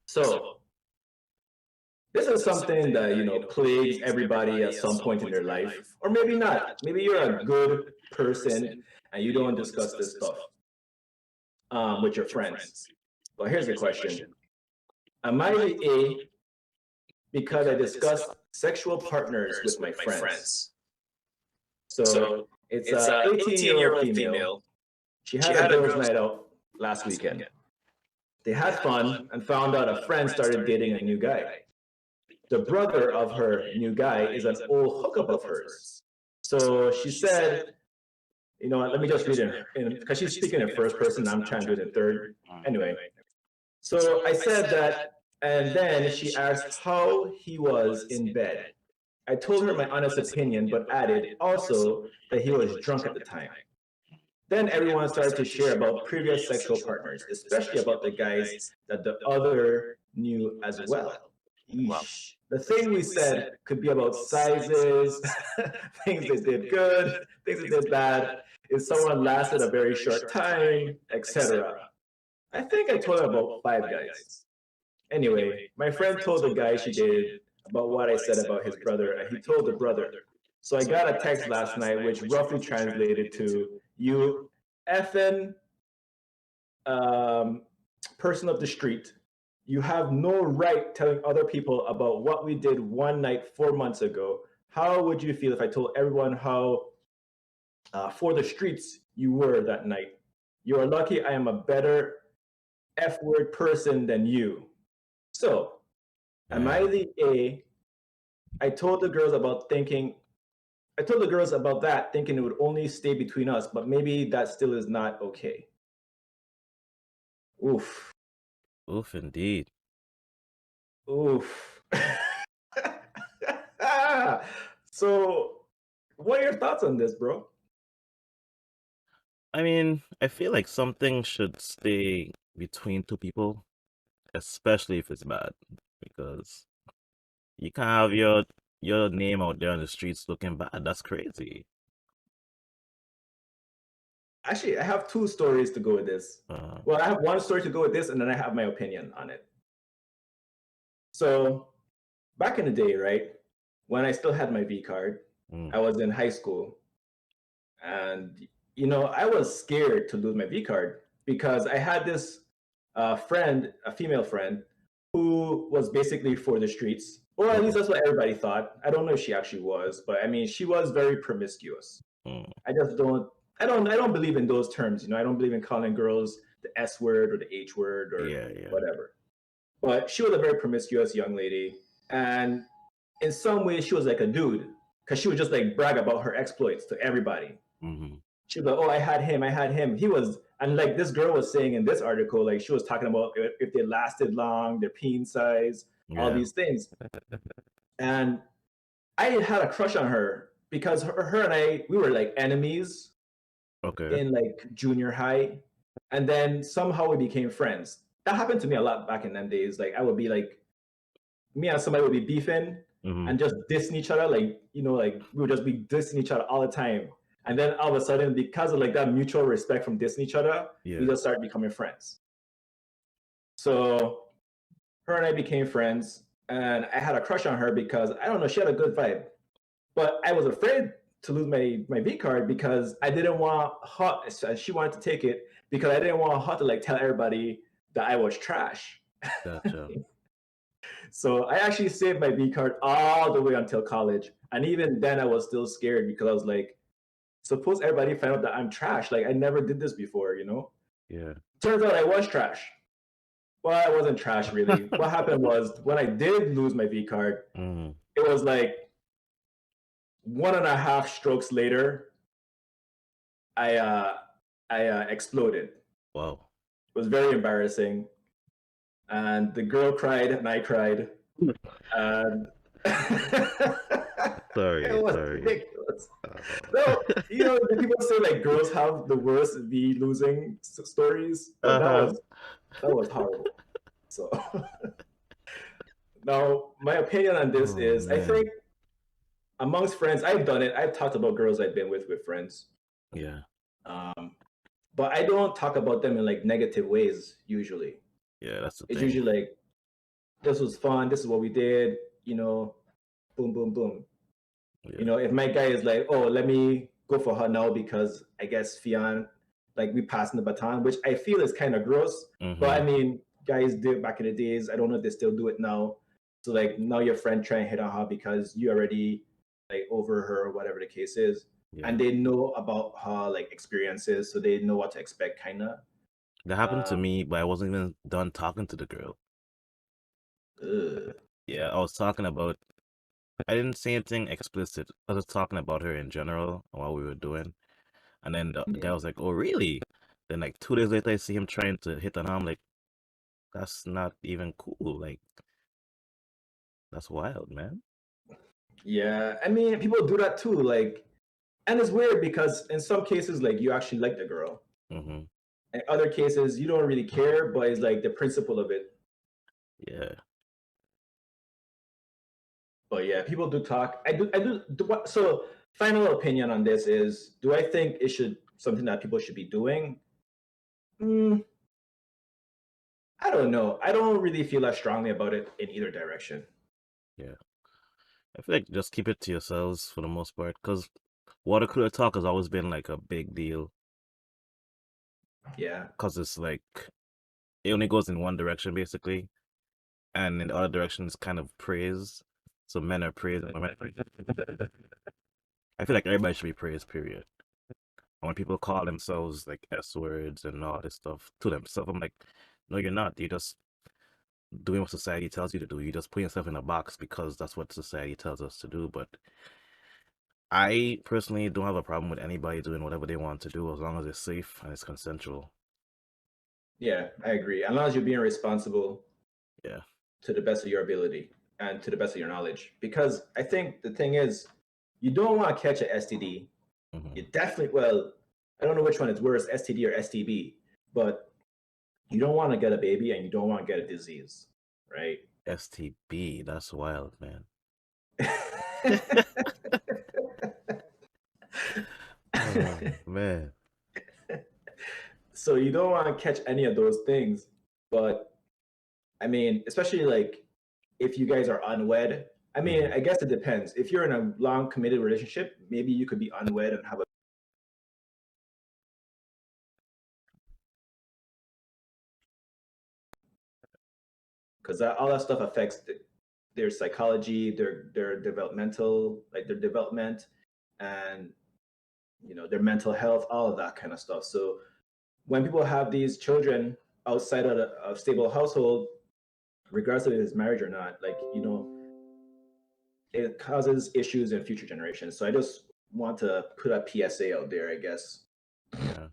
So this is something that plagues everybody at some point in their life, or maybe not. Maybe you're a good person and you don't discuss this stuff with your friends. But here's the question: am I the A because I discuss sexual partners with my friends? So it's a 18-year-old female. She had a girls' night out last weekend. They had fun and found out a friend started dating a new guy. The brother of her new guy is an old hookup of hers. So she said, let me just read it because she's speaking in first person. I'm trying to do it in third. Anyway, so I said that, and then she asked how he was in bed. I told her my honest opinion, but added also that he was drunk at the time. Then everyone started to share about previous sexual partners, especially about the guys that the other knew as well. Yeesh. The thing we said could be about sizes, things they did good, things they did bad, if someone lasted a very short time, etc. I think I told her about 5 guys. Anyway, my friend told the guy she dated about what I said about his brother, and he told the brother. So I got a text last night, which roughly translated to, "You effing person of the street, you have no right telling other people about what we did one night 4 months ago. How would you feel if I told everyone how for the streets you were that night? You are lucky I am a better F-word person than you." So, am I the A? I told the girls about that thinking it would only stay between us, but maybe that still is not okay. Oof. Oof, indeed. Oof. So, what are your thoughts on this, bro? I mean, I feel like something should stay between two people, especially if it's bad, because you can't have your name out there on the streets looking bad. That's crazy. Actually, I have 2 stories to go with this. Well, I have one story to go with this, and then I have my opinion on it. So, back in the day, right, when I still had my V card, I was in high school, and I was scared to lose my V card because I had this friend, a female friend, who was basically for the streets, or at least that's what everybody thought. I don't know if she actually was, but I mean, she was very promiscuous. I just don't. I don't believe in those terms. I don't believe in calling girls the S word or the H word or whatever. But she was a very promiscuous young lady, and in some ways, she was like a dude because she would just like brag about her exploits to everybody. She was like, "Oh, I had him. I had him." He was, and like this girl was saying in this article, like she was talking about if they lasted long, their peen size, all these things. And I had a crush on her because her and we were like enemies in like junior high, and then somehow we became friends. That happened to me a lot back in them days. Like I would be like, me and somebody would be beefing and just dissing each other, like like we would just be dissing each other all the time. And then all of a sudden, because of like that mutual respect from dissing each other, we just started becoming friends. So her and I became friends, and I had a crush on her because I don't know, she had a good vibe. But I was afraid to lose my V card because I didn't want her. She wanted to take it because I didn't want her to like tell everybody that I was trash. Gotcha. So I actually saved my V card all the way until college, and even then I was still scared because I was like, suppose everybody find out that I'm trash. Like I never did this before. Yeah. Turns out I was trash. Well, I wasn't trash really. What happened was when I did lose my V card, it was like 1.5 strokes later, I exploded. Wow. It was very embarrassing, and the girl cried and I cried, and Sorry. it was ridiculous. No, the people say like girls have the worst V losing stories, but that was horrible. So now my opinion on this is, I think amongst friends, I've done it. I've talked about girls I've been with friends. Yeah. But I don't talk about them in like negative ways usually. Yeah, that's the It's thing. usually like, this was fun. This is what we did. You know, boom, boom, boom. Yeah. You know, if my guy is like, oh, let me go for her now because I guess Fion, like we passing the baton, which I feel is kind of gross. But I mean, guys did it back in the days. I don't know if they still do it now. So like now your friend try and hit on her because you already like over her or whatever the case is. Yeah. And they know about her like experiences, so they know what to expect kinda. That happened to me, but I wasn't even done talking to the girl. Yeah, I was talking about I didn't say anything explicit. I was talking about her in general and what we were doing. And then the guy was like, "Oh, really?" Then like 2 days later, I see him trying to hit on her. I'm like, "That's not even cool. Like, that's wild, man." Yeah, I mean, people do that too. Like, and it's weird because in some cases, like you actually like the girl. Mm-hmm. In other cases, you don't really care, but it's like the principle of it. Yeah. But yeah, people do talk. I do. So, final opinion on this is: do I think it should something that people should be doing? I don't know. I don't really feel as strongly about it in either direction. Yeah. I feel like just keep it to yourselves for the most part, because water cooler talk has always been like a big deal. Yeah. Because it's like it only goes in one direction basically, and in the other direction is kind of praise. So men are praised and women are praised. I feel like everybody should be praised, period. And when people call themselves like S words and all this stuff to themselves, I'm like, no, you're not. You're just doing what society tells you to do. You just put yourself in a box because that's what society tells us to do. But I personally don't have a problem with anybody doing whatever they want to do as long as it's safe and it's consensual. Yeah, I agree. As long as you're being responsible. Yeah. To the best of your ability and to the best of your knowledge. Because I think the thing is, you don't want to catch an STD. You definitely, well, I don't know which one is worse, STD or STB, but you don't want to get a baby and you don't want to get a disease, right? STB, that's wild, man. Oh, man. So you don't want to catch any of those things. But I mean, especially like if you guys are unwed, I mean, I guess it depends. If you're in a long committed relationship, maybe you could be unwed and have a because all that stuff affects their psychology, their developmental, like their development, and their mental health, all of that kind of stuff. So when people have these children outside of a stable household, regardless of if it's marriage or not, like it causes issues in future generations. So I just want to put a PSA out there, I guess. Yeah.